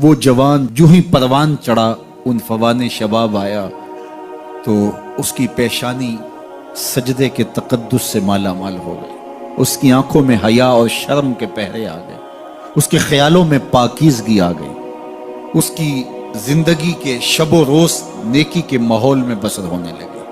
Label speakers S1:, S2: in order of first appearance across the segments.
S1: وہ جوان جو ہی پروان چڑھا ان فوان شباب آیا تو اس کی پیشانی سجدے کے تقدس سے مالا مال ہو گئی، اس کی آنکھوں میں حیا اور شرم کے پہرے آ گئے، اس کے خیالوں میں پاکیزگی آ گئی، اس کی زندگی کے شب و روز نیکی کے ماحول میں بسر ہونے لگے،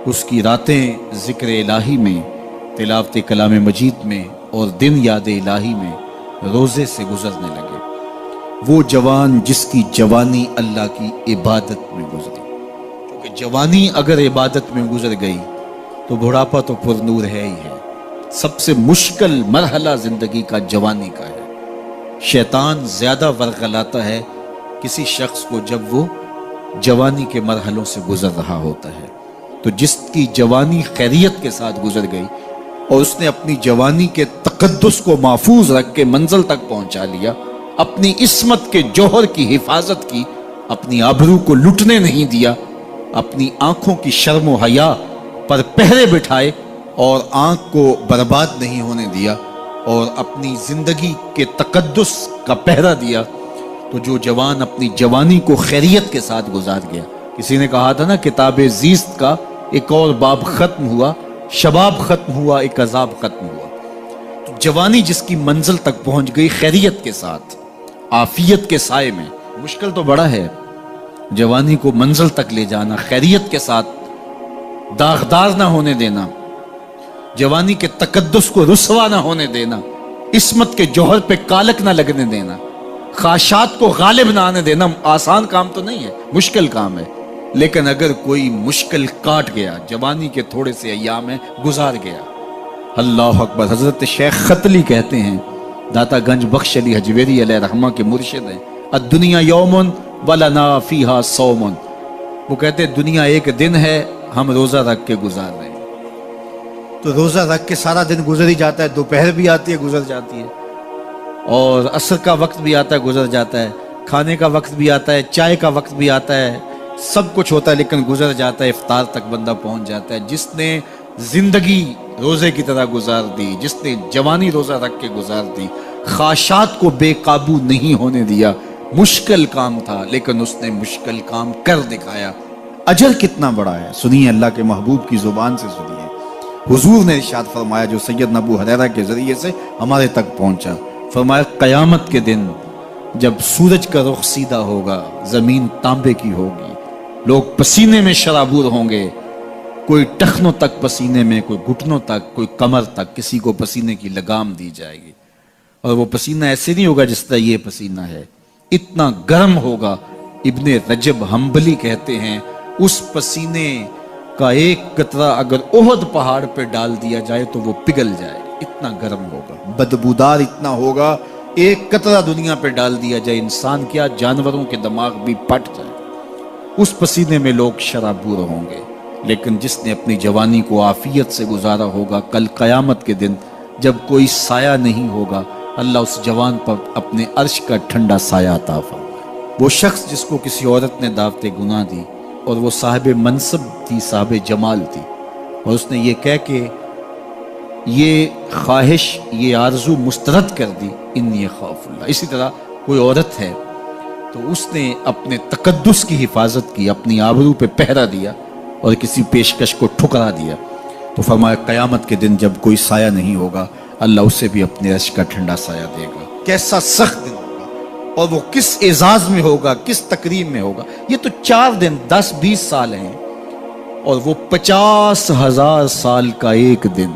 S1: اس کی راتیں ذکر الہی میں، تلاوت کلام مجید میں اور دن یاد الہی میں روزے سے گزرنے لگے۔ وہ جوان جس کی جوانی اللہ کی عبادت میں گزری، کیونکہ جوانی اگر عبادت میں گزر گئی تو بڑھاپا تو پر نور ہے ہی ہے۔ سب سے مشکل مرحلہ زندگی کا جوانی کا ہے۔ شیطان زیادہ ورغلاتا ہے کسی شخص کو جب وہ جوانی کے مرحلوں سے گزر رہا ہوتا ہے۔ تو جس کی جوانی خیریت کے ساتھ گزر گئی اور اس نے اپنی جوانی کے تقدس کو محفوظ رکھ کے منزل تک پہنچا لیا، اپنی عصمت کے جوہر کی حفاظت کی، اپنی آبرو کو لٹنے نہیں دیا، اپنی آنکھوں کی شرم و حیا پر پہرے بٹھائے اور آنکھ کو برباد نہیں ہونے دیا اور اپنی زندگی کے تقدس کا پہرا دیا، تو جو جوان اپنی جوانی کو خیریت کے ساتھ گزار گیا۔ کسی نے کہا تھا نا، کتاب زیست کا ایک اور باب ختم ہوا، شباب ختم ہوا، ایک عذاب ختم ہوا۔ تو جوانی جس کی منزل تک پہنچ گئی خیریت کے ساتھ، عافیت کے سائے میں، مشکل تو بڑا ہے جوانی کو منزل تک لے جانا، خیریت کے ساتھ داغدار نہ ہونے دینا، جوانی کے تقدس کو رسوا نہ ہونے دینا، عصمت کے جوہر پہ کالک نہ لگنے دینا، خواہشات کو غالب نہ آنے دینا۔ آسان کام تو نہیں ہے، مشکل کام ہے، لیکن اگر کوئی مشکل کاٹ گیا، جوانی کے تھوڑے سے ایام میں گزار گیا، اللہ اکبر۔ حضرت شیخ ختلی کہتے ہیں، داتا گنج بخش علی حجویری علیہ رحمہ کے مرشد ہیں، الدنیا یوم ولنا فیہا صوم۔ وہ کہتے ہیں دنیا ایک دن ہے، ہم روزہ رکھ کے گزار رہے ہیں۔ تو روزہ رکھ کے سارا دن گزر ہی جاتا ہے، دوپہر بھی آتی ہے گزر جاتی ہے، اور عصر کا وقت بھی آتا ہے گزر جاتا ہے، کھانے کا وقت بھی آتا ہے، چائے کا وقت بھی آتا ہے، سب کچھ ہوتا ہے لیکن گزر جاتا ہے، افطار تک بندہ پہنچ جاتا ہے۔ جس نے زندگی روزے کی طرح گزار دی، جس نے جوانی روزہ رکھ کے گزار دی، خواہشات کو بے قابو نہیں ہونے دیا، مشکل کام تھا لیکن اس نے مشکل کام کر دکھایا۔ اجر کتنا بڑا ہے، سنیے اللہ کے محبوب کی زبان سے سنیے۔ حضور نے ارشاد فرمایا جو سید ابو ہریرہ کے ذریعے سے ہمارے تک پہنچا، فرمایا قیامت کے دن جب سورج کا رخ سیدھا ہوگا، زمین تانبے کی ہوگی، لوگ پسینے میں شرابور ہوں گے، کوئی ٹخنوں تک پسینے میں، کوئی گھٹنوں تک، کوئی کمر تک، کسی کو پسینے کی لگام دی جائے گی، اور وہ پسینہ ایسے نہیں ہوگا جس طرح یہ پسینہ ہے، اتنا گرم ہوگا۔ ابن رجب حنبلی کہتے ہیں اس پسینے کا ایک قطرہ اگر احد پہاڑ پہ ڈال دیا جائے تو وہ پگھل جائے، اتنا گرم ہوگا، بدبودار اتنا ہوگا، ایک قطرہ دنیا پہ ڈال دیا جائے، انسان کیا جانوروں کے دماغ بھی پھٹ جائے، اس پسینے میں لوگ شرابور ہوں گے۔ لیکن جس نے اپنی جوانی کو عافیت سے گزارا ہوگا، کل قیامت کے دن جب کوئی سایہ نہیں ہوگا، اللہ اس جوان پر اپنے عرش کا ٹھنڈا سایہ عطا فرمائے۔ وہ شخص جس کو کسی عورت نے دعوت گناہ دی اور وہ صاحب منصب تھی، صاحب جمال تھی، اور اس نے یہ کہہ کہ یہ خواہش، یہ آرزو مسترد کر دی، انی خاف اللہ۔ اسی طرح کوئی عورت ہے تو اس نے اپنے تقدس کی حفاظت کی، اپنی آبرو پہ پہرا دیا اور کسی پیشکش کو ٹھکرا دیا، تو فرمایا قیامت کے دن جب کوئی سایہ نہیں ہوگا، اللہ اسے بھی اپنے عرش کا ٹھنڈا سایہ دے گا۔ کیسا سخت دن ہوگا، اور وہ کس اعزاز میں ہوگا، کس تکریم میں ہوگا۔ یہ تو 4 دن 10-20 سال ہیں، اور وہ 50,000 سال کا ایک دن۔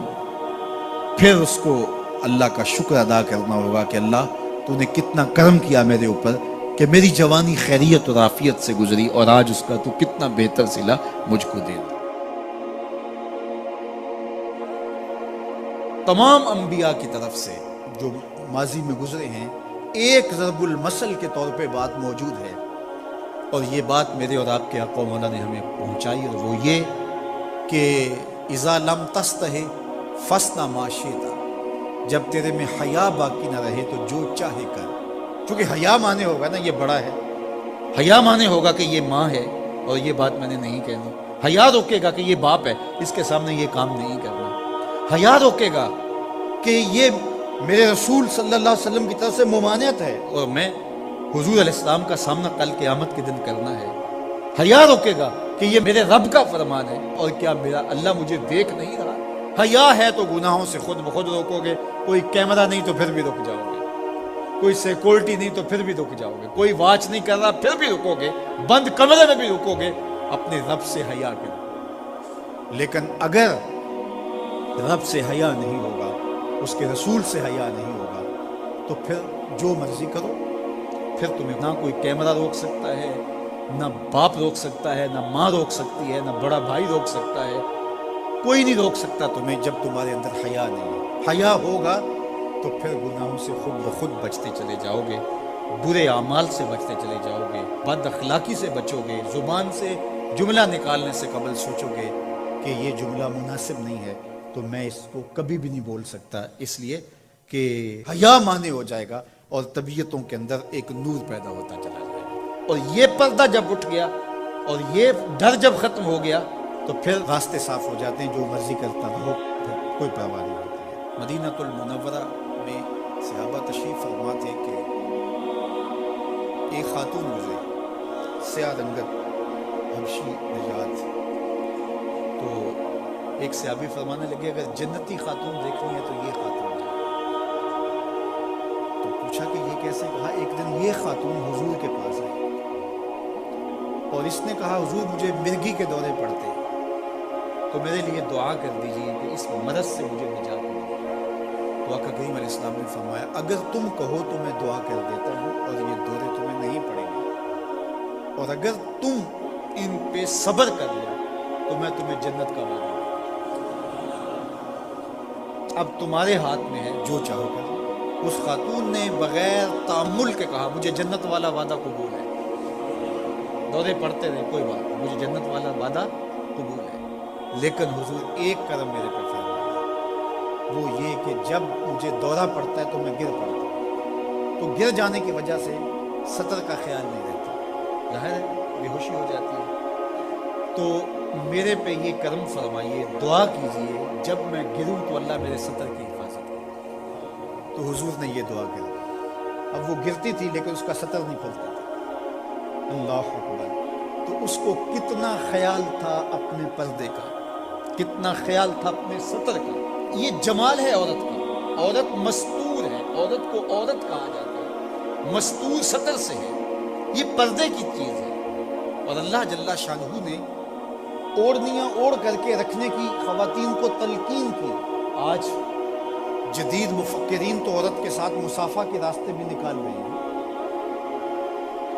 S1: پھر اس کو اللہ کا شکر ادا کرنا ہوگا کہ اللہ تو نے کتنا کرم کیا میرے اوپر کہ میری جوانی خیریت اور عافیت سے گزری، اور آج اس کا تو کتنا بہتر صلہ مجھ کو دے دیا۔ تمام انبیاء کی طرف سے جو ماضی میں گزرے ہیں، ایک ضرب المثل کے طور پہ بات موجود ہے، اور یہ بات میرے اور آپ کے آقا مولا نے ہمیں پہنچائی، اور وہ یہ کہ اذا لم تستحی فاصنع ما شئت، جب تیرے میں حیا باقی نہ رہے تو جو چاہے کر۔ چونکہ حیا مانے ہوگا نا یہ بڑا ہے، حیا مانے ہوگا کہ یہ ماں ہے اور یہ بات میں نے نہیں کہنی، حیا روکے گا کہ یہ باپ ہے، اس کے سامنے یہ کام نہیں کرنا، حیا روکے گا کہ یہ میرے رسول صلی اللہ علیہ وسلم کی طرف سے ممانعت ہے اور میں حضور علیہ السلام کا سامنا کل قیامت کے دن کرنا ہے، حیا روکے گا کہ یہ میرے رب کا فرمان ہے، اور کیا میرا اللہ مجھے دیکھ نہیں رہا؟ حیا ہے تو گناہوں سے خود بخود روکو گے، کوئی کیمرہ نہیں تو پھر بھی رک جاؤ گے، کوئی سیکورٹی نہیں تو پھر بھی رک جاؤ گے، کوئی واچ نہیں کر رہا پھر بھی رکو گے، بند کمرے میں بھی رکو گے، اپنے رب سے حیا کرو۔ لیکن اگر رب سے حیا نہیں ہوگا، اس کے رسول سے حیا نہیں ہوگا، تو پھر جو مرضی کرو، پھر تمہیں نہ کوئی کیمرہ روک سکتا ہے، نہ باپ روک سکتا ہے، نہ ماں روک سکتی ہے، نہ بڑا بھائی روک سکتا ہے، کوئی نہیں روک سکتا تمہیں جب تمہارے اندر حیا نہیں ہے۔ حیا ہوگا تو پھر گناہوں سے خود بخود بچتے چلے جاؤ گے، برے اعمال سے بچتے چلے جاؤ گے، بد اخلاقی سے بچو گے، زبان سے جملہ نکالنے سے قبل سوچو گے کہ یہ جملہ مناسب نہیں ہے تو میں اس کو کبھی بھی نہیں بول سکتا، اس لیے کہ حیا مانے ہو جائے گا اور طبیعتوں کے اندر ایک نور پیدا ہوتا چلا جائے گا، اور یہ پردہ جب اٹھ گیا اور یہ ڈر جب ختم ہو گیا تو پھر راستے صاف ہو جاتے ہیں، جو مرضی کرتا رہو، پھر کوئی پرواہ نہیں ہوتی ہے۔ مدینہ المنورہ میں صحابہ تشریف فرما تھے کہ ایک خاتون گزری، سیاہ رنگت، حبشی نژاد، تو ایک صحابی فرمانے لگے اگر جنتی خاتون دیکھنی ہے تو یہ خاتون ہے۔ تو پوچھا کہ یہ کیسے؟ کہا ایک دن یہ خاتون حضور کے پاس آئی اور اس نے کہا حضور مجھے مرگی کے دورے پڑتے ہیں تو میرے لیے دعا کر دیجیے کہ اس مرض سے مجھے نجات ملے۔ تو آقا کریم علیہ السلام نے فرمایا اگر تم کہو تو میں دعا کر دیتا ہوں اور یہ دورے تمہیں نہیں پڑیں گے، اور اگر تم ان پہ صبر کر لو تو میں تمہیں جنت کا وعدہ دوں۔ اب تمہارے ہاتھ میں ہے، جو چاہو کر لو۔ اس خاتون نے بغیر تأمل کے کہا مجھے جنت والا وعدہ قبول ہے، دورے پڑتے رہے کوئی بات نہیں، مجھے جنت والا وعدہ قبول ہے، لیکن حضور ایک کرم میرے پہ فرمائے، وہ یہ کہ جب مجھے دورہ پڑتا ہے تو میں گر پڑتا ہوں، تو گر جانے کی وجہ سے سطر کا خیال نہیں رہتا، ظاہر ہے بے ہوشی ہو جاتی ہے، تو میرے پہ یہ کرم فرمائیے، دعا کیجئے جب میں گروں تو اللہ میرے سطر کی حفاظت کرے۔ تو حضور نے یہ دعا کر دی۔ اب وہ گرتی تھی لیکن اس کا سطر نہیں کھلتا تھا، اللہ اکبر۔ تو اس کو کتنا خیال تھا اپنے پردے کا، کتنا خیال تھا اپنے سطر کا۔ یہ جمال ہے عورت کا، عورت مستور ہے، عورت کو عورت کہا جاتا ہے، مستور سطر سے ہے، یہ پردے کی چیز ہے۔ اور اللہ جل شانہ نے اوڑھنیاں اوڑھ کر کے رکھنے کی خواتین کو تلقین کی۔ آج جدید مفکرین تو عورت کے ساتھ مسافہ کے راستے بھی نکال رہے ہیں۔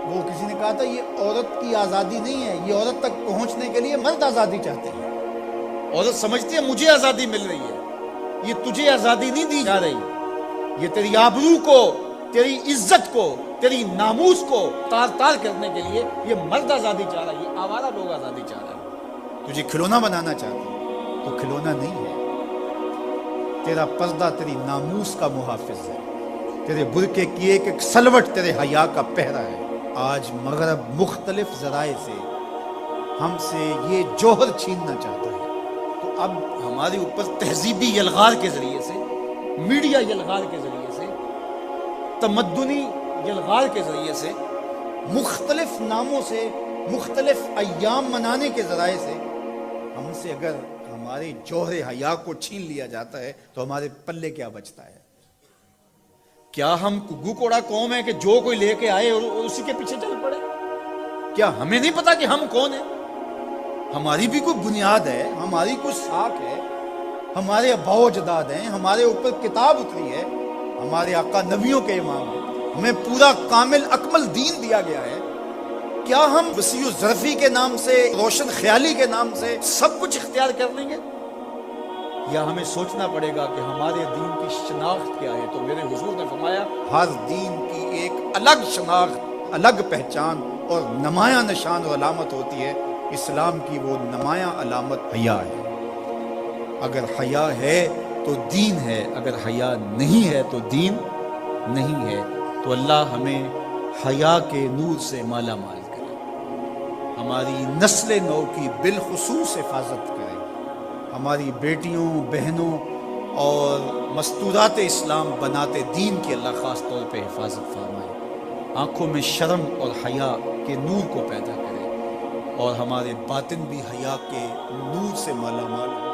S1: وہ کسی نے کہا تھا یہ عورت کی آزادی نہیں ہے، یہ عورت تک پہنچنے کے لیے مرد آزادی چاہتے ہیں۔ عورت سمجھتی ہے مجھے آزادی مل رہی ہے، یہ تجھے آزادی نہیں دی جا رہی، یہ تیری آبرو کو، تیری عزت کو، تیری ناموس کو تار تار کرنے کے لیے یہ مرد آزادی چاہ رہا ہے، یہ آوارہ لوگ آزادی چاہ رہے ہیں۔ تجھے کھلونا بنانا چاہتے ہیں تو کھلونا نہیں ہے، تیرا پردہ تیری ناموس کا محافظ ہے، تیرے برقعے کی ایک ایک سلوٹ تیرے حیا کا پہرا ہے۔ آج مغرب مختلف ذرائع سے ہم سے یہ جوہر چھیننا چاہتا ہے، تو اب ہمارے اوپر تہذیبی یلغار کے ذریعے سے، میڈیا یلغار کے ذریعے سے، تمدنی یلغار کے ذریعے سے، مختلف ناموں سے، مختلف ایام منانے کے ذرائع سے ہم سے اگر ہمارے جوہر حیا کو چھین لیا جاتا ہے تو ہمارے پلے کیا بچتا ہے؟ کیا ہم گو کوڑا قوم ہے کہ جو کوئی لے کے آئے اور اسی کے پیچھے چل پڑے؟ کیا ہمیں نہیں پتا کہ ہم کون ہیں؟ ہماری بھی کوئی بنیاد ہے، ہماری کوئی ساکھ ہے، ہمارے ابا و اجداد ہیں، ہمارے اوپر کتاب اتری ہے، ہمارے آقا نبیوں کے امام ہیں، ہمیں پورا کامل اکمل دین دیا گیا ہے۔ کیا ہم وسیع ظرفی کے نام سے، روشن خیالی کے نام سے سب کچھ اختیار کر لیں گے؟ یا ہمیں سوچنا پڑے گا کہ ہمارے دین کی شناخت کیا ہے؟ تو میرے حضور نے فرمایا ہر دین کی ایک الگ شناخت، الگ پہچان اور نمایاں نشان اور علامت ہوتی ہے۔ اسلام کی وہ نمایاں علامت حیا ہے۔ اگر حیا ہے تو دین ہے، اگر حیا نہیں ہے تو دین نہیں ہے۔ تو اللہ ہمیں حیا کے نور سے مالا مال کرے، ہماری نسل نو کی بالخصوص حفاظت کرے، ہماری بیٹیوں، بہنوں اور مستورات اسلام بناتے دین کی اللہ خاص طور پہ حفاظت فرمائے۔ آنکھوں میں شرم اور حیا کے نور کو پیدا کرے، اور ہمارے باطن بھی حیا کے نور سے مالا مال ہو۔